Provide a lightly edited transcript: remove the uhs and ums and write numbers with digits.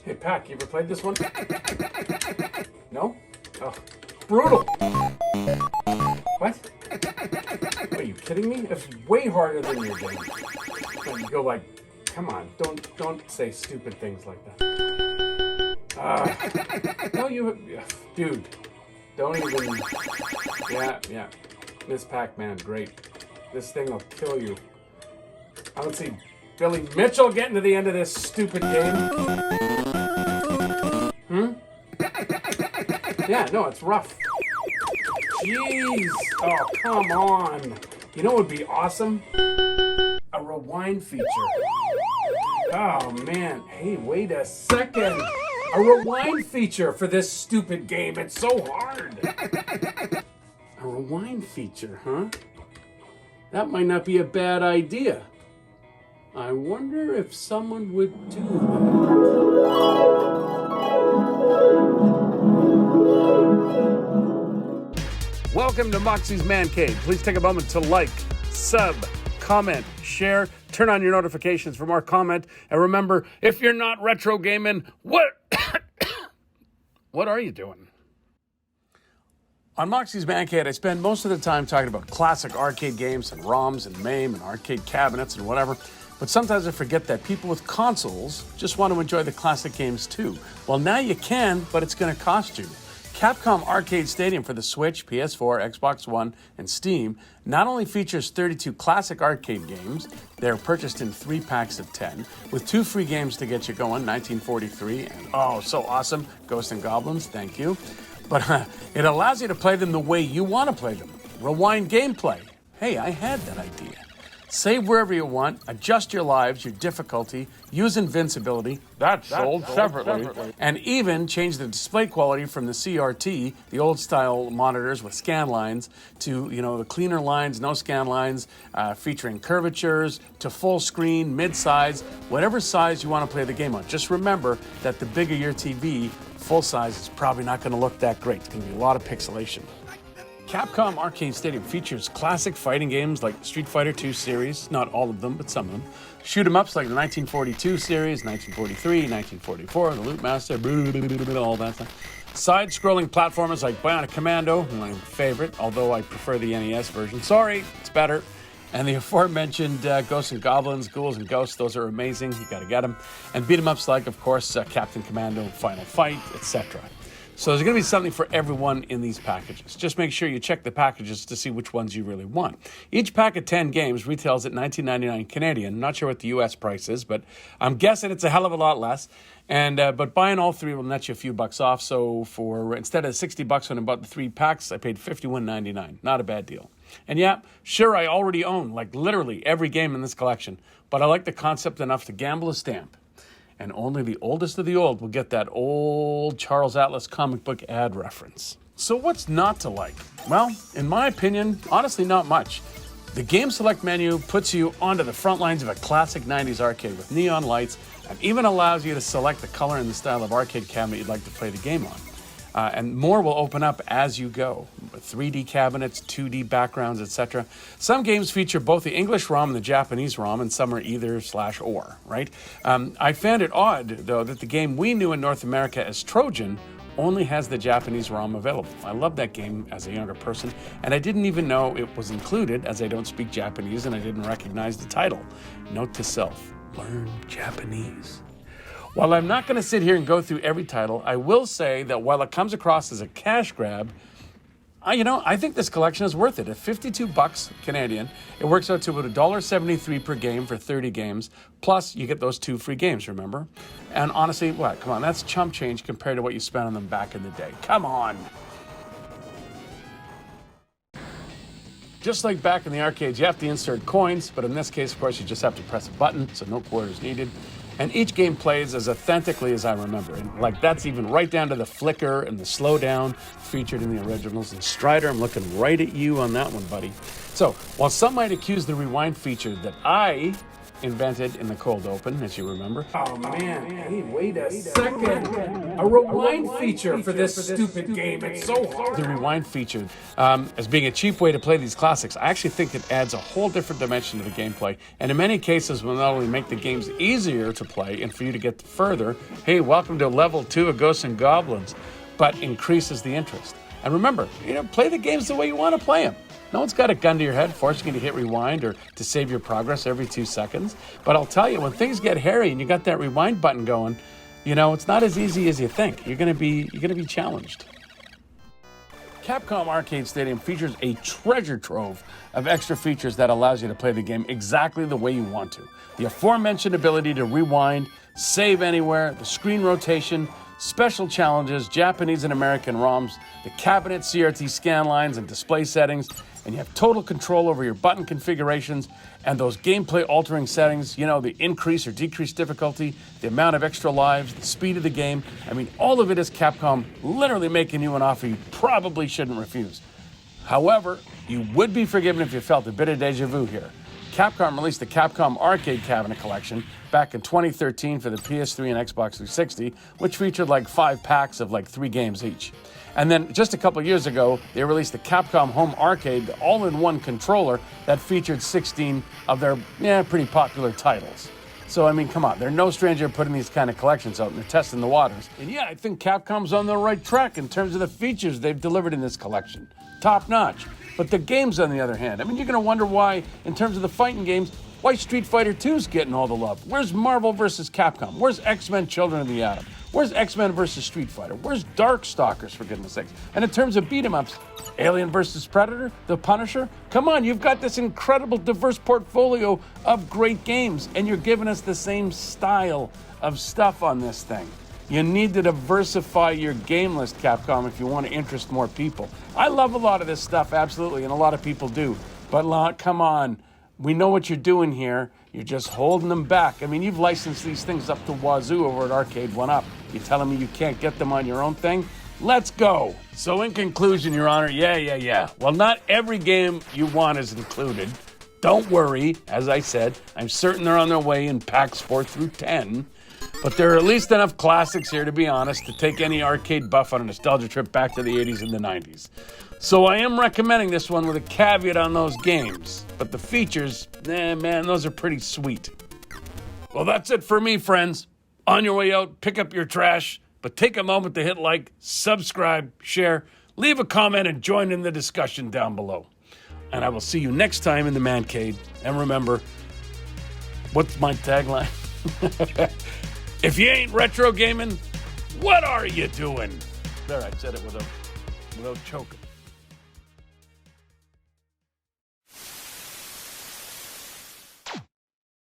Hey, Pac, you ever played this one? No? Oh, brutal. What? Are you kidding me? It's way harder than your game. And you go like, come on, don't say stupid things like that. No, dude, don't even, yeah. Miss Pac-Man, great. This thing will kill you. I don't see Billy Mitchell getting to the end of this stupid game. Yeah, no, it's rough. Jeez. Oh, come on. You know what would be awesome? A rewind feature. Oh, man. Hey, wait a second. A rewind feature for this stupid game. It's so hard. A rewind feature, huh? That might not be a bad idea. I wonder if someone would do that. Welcome to Moxxi's Man Cave. Please take a moment to like, sub, comment, share, turn on your notifications for more comment. And remember, if you're not retro gaming, what are you doing? On Moxxi's Man Cave, I spend most of the time talking about classic arcade games and ROMs and MAME and arcade cabinets and whatever. But sometimes I forget that people with consoles just want to enjoy the classic games too. Well, now you can, but it's going to cost you. Capcom Arcade Stadium for the Switch, PS4, Xbox One, and Steam not only features 32 classic arcade games, they're purchased in 3 packs of 10, with 2 free games to get you going, 1943 and, oh, so awesome, Ghosts and Goblins, thank you. But it allows you to play them the way you want to play them. Rewind gameplay. Hey, I had that idea. Save wherever you want, adjust your lives, your difficulty, use invincibility, that's sold separately, and even change the display quality from the CRT, the old style monitors with scanlines, to the cleaner lines, no scanlines, featuring curvatures, to full screen, mid-size, whatever size you want to play the game on. Just remember that the bigger your TV, full size is probably not going to look that great. It's going to be a lot of pixelation. Capcom Arcade Stadium features classic fighting games like Street Fighter II series, not all of them, but some of them. Shoot 'em ups like the 1942 series, 1943, 1944, the Loot Master, all that stuff. Side-scrolling platformers like Bionic Commando, my favorite, although I prefer the NES version. Sorry, it's better. And the aforementioned Ghosts and Goblins, Ghouls and Ghosts, those are amazing. You gotta get them. And beat 'em ups like, of course, Captain Commando, Final Fight, etc. So there's going to be something for everyone in these packages. Just make sure you check the packages to see which ones you really want. Each pack of 10 games retails at $19.99 Canadian. Not sure what the U.S. price is, but I'm guessing it's a hell of a lot less. And but buying all 3 will net you a few bucks off. So for instead of $60 when I bought the 3 packs, I paid $51.99. Not a bad deal. And yeah, sure, I already own like literally every game in this collection, but I like the concept enough to gamble a stamp. And only the oldest of the old will get that old Charles Atlas comic book ad reference. So what's not to like? Well, in my opinion, honestly, not much. The Game Select menu puts you onto the front lines of a classic 90s arcade with neon lights and even allows you to select the color and the style of arcade cabinet you'd like to play the game on. And more will open up as you go. 3D cabinets, 2D backgrounds, etc. Some games feature both the English ROM and the Japanese ROM, and some are either/or, right? I found it odd, though, that the game we knew in North America as Trojan only has the Japanese ROM available. I loved that game as a younger person, and I didn't even know it was included, as I don't speak Japanese and I didn't recognize the title. Note to self, learn Japanese. While I'm not going to sit here and go through every title, I will say that while it comes across as a cash grab, I think this collection is worth it. At $52 Canadian, it works out to about $1.73 per game for 30 games. Plus, you get those 2 free games, remember? And honestly, come on, that's chump change compared to what you spent on them back in the day. Come on. Just like back in the arcades, you have to insert coins, but in this case, of course, you just have to press a button, so no quarters needed. And each game plays as authentically as I remember. And that's even right down to the flicker and the slowdown featured in the originals. And Strider, I'm looking right at you on that one, buddy. So while some might accuse the rewind feature that I invented in the cold open, as you remember. Oh man, hey, wait a second. A rewind feature for this stupid game. It's so hard. The rewind feature, as being a cheap way to play these classics, I actually think it adds a whole different dimension to the gameplay, and in many cases will not only make the games easier to play and for you to get further, hey, welcome to level 2 of Ghosts and Goblins, but increases the interest. And remember, play the games the way you want to play them. No one's got a gun to your head forcing you to hit rewind or to save your progress every 2 seconds. But I'll tell you, when things get hairy and you got that rewind button going, it's not as easy as you think. You're gonna be challenged. Capcom Arcade Stadium features a treasure trove of extra features that allows you to play the game exactly the way you want to. The aforementioned ability to rewind, save anywhere, the screen rotation, special challenges, Japanese and American ROMs, the cabinet CRT scanlines and display settings, and you have total control over your button configurations and those gameplay altering settings, the increase or decrease difficulty, the amount of extra lives, the speed of the game. I mean, all of it is Capcom literally making you an offer you probably shouldn't refuse. However, you would be forgiven if you felt a bit of deja vu here. Capcom released the Capcom Arcade Cabinet Collection back in 2013 for the PS3 and Xbox 360, which featured like 5 packs of like 3 games each. And then just a couple years ago, they released the Capcom Home Arcade all-in-one controller that featured 16 of their pretty popular titles. So, I mean, come on, they're no stranger to putting these kind of collections out, and they're testing the waters. And yeah, I think Capcom's on the right track in terms of the features they've delivered in this collection. Top notch. But the games, on the other hand, I mean, you're going to wonder why, in terms of the fighting games, why Street Fighter 2's getting all the love. Where's Marvel vs. Capcom? Where's X-Men Children of the Atom? Where's X-Men vs. Street Fighter? Where's Darkstalkers, for goodness sakes? And in terms of beat-em-ups, Alien vs. Predator, The Punisher? Come on, you've got this incredible diverse portfolio of great games, and you're giving us the same style of stuff on this thing. You need to diversify your game list, Capcom, if you want to interest more people. I love a lot of this stuff, absolutely, and a lot of people do. But come on, we know what you're doing here. You're just holding them back. I mean, you've licensed these things up to wazoo over at Arcade 1-Up. You're telling me you can't get them on your own thing? Let's go. So in conclusion, Your Honor, yeah. Well, not every game you want is included. Don't worry. As I said, I'm certain they're on their way in packs 4 through 10. But there are at least enough classics here, to be honest, to take any arcade buff on a nostalgia trip back to the 80s and the 90s. So I am recommending this one with a caveat on those games. But the features, man, those are pretty sweet. Well, that's it for me, friends. On your way out, pick up your trash, but take a moment to hit like, subscribe, share, leave a comment, and join in the discussion down below. And I will see you next time in the Man Cave. And remember, what's my tagline? If you ain't retro gaming, what are you doing? There, I said it without choking.